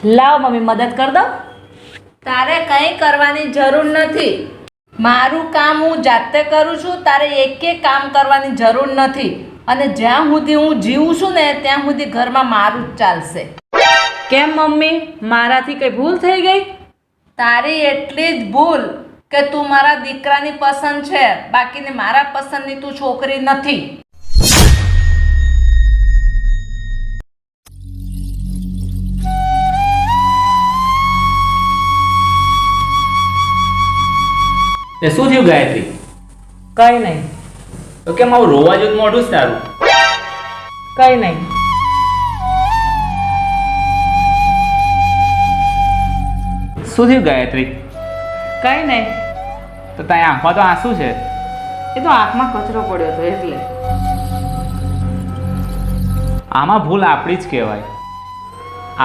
લાવ મમ્મી મદદ કર દો. તારે કંઈ કરવાની જરૂર નથી. મારું કામ હું જાતે કરું છું. તારે એકે કામ કરવાની જરૂર નથી. અને જ્યાં સુધી હું જીવું છું ને ત્યાં સુધી ઘરમાં મારું જ ચાલશે. કેમ મમ્મી, મારાથી કઈ ભૂલ થઈ ગઈ? તારી એટલી જ ભૂલ કે તું મારા દીકરાની પસંદ છે, બાકીની મારા પસંદની તું છોકરી નથી. એ શું થયું ગાયત્રી? કઈ નહીં. તો કેમ આવું રોવા જેવું મોઢું છે તારું? કઈ નહીં. શું થયું ગાયત્રી? કઈ નહીં. તો તારી આંખમાં તો આંસુ છે. એ તો આંખમાં કચરો પડ્યો હતો એટલે. આમાં ભૂલ આપણી જ કહેવાય.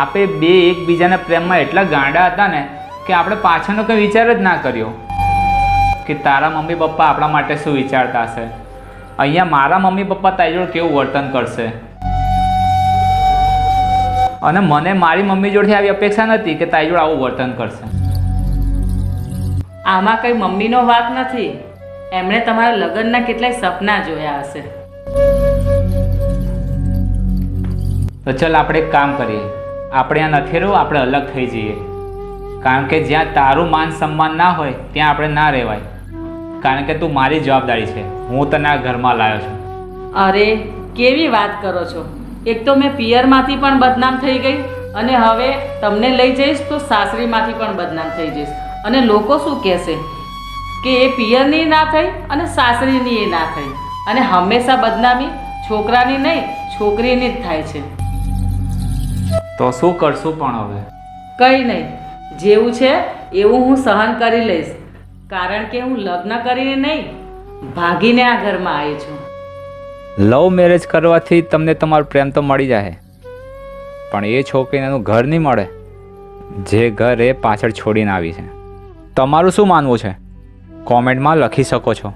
આપણે બે એકબીજાના પ્રેમમાં એટલા ગાંડા હતા ને કે આપણે પાછળનો કંઈ વિચાર જ ના કર્યો કે તારા મમ્મી પપ્પા આપણા માટે શું વિચારતા હશે. અહીંયા મારા મમ્મી પપ્પા તારી જોડે કેવું વર્તન કરશે, અને મને મારી મમ્મી જોડેથી આવી અપેક્ષા નથી કે તારી જોડે આવું વર્તન કરશે. આમાં કઈ મમ્મીનો વાંક નથી. એમણે તમારા લગ્નના કેટલાય સપના જોયા હશે. તો ચાલ આપણે એક કામ કરીએ, આપણે આ નથી રહેવું, આપણે અલગ થઈ જઈએ. કારણ કે જ્યાં તારું માન સન્માન ના હોય ત્યાં આપણે ના રહેવાય. કારણ કે તું મારી જવાબદારી છે, હું તને આ ઘરમાં લાવ્યો છું. અરે કેવી વાત કરો છો! એક તો મેં પિયરમાંથી પણ બદનામ થઈ ગઈ, અને હવે તમને લઈ જઈશ તો સાસરીમાંથી પણ બદનામ થઈ જઈશ. અને લોકો શું કહેશે કે એ પિયરની ના થઈ અને સાસરીની એ ના થઈ. અને હંમેશા બદનામી છોકરાની નહીં, છોકરીની જ થાય છે. તો શું કરશું પણ હવે? કંઈ નહીં, જેવું છે એવું હું સહન કરી લઈશ. કારણ કે હું લગ્ન કરીને નહીં, ભાગીને આ ઘરમાં આવી છું. લવ મેરેજ કરવાથી તમને તમારો પ્રેમ તો મળી જાય, પણ એ છોકરીને એનું ઘર નહીં મળે જે ઘર એ પાછળ છોડીને આવી છે. તમારું શું માનવું છે કોમેન્ટમાં લખી શકો છો.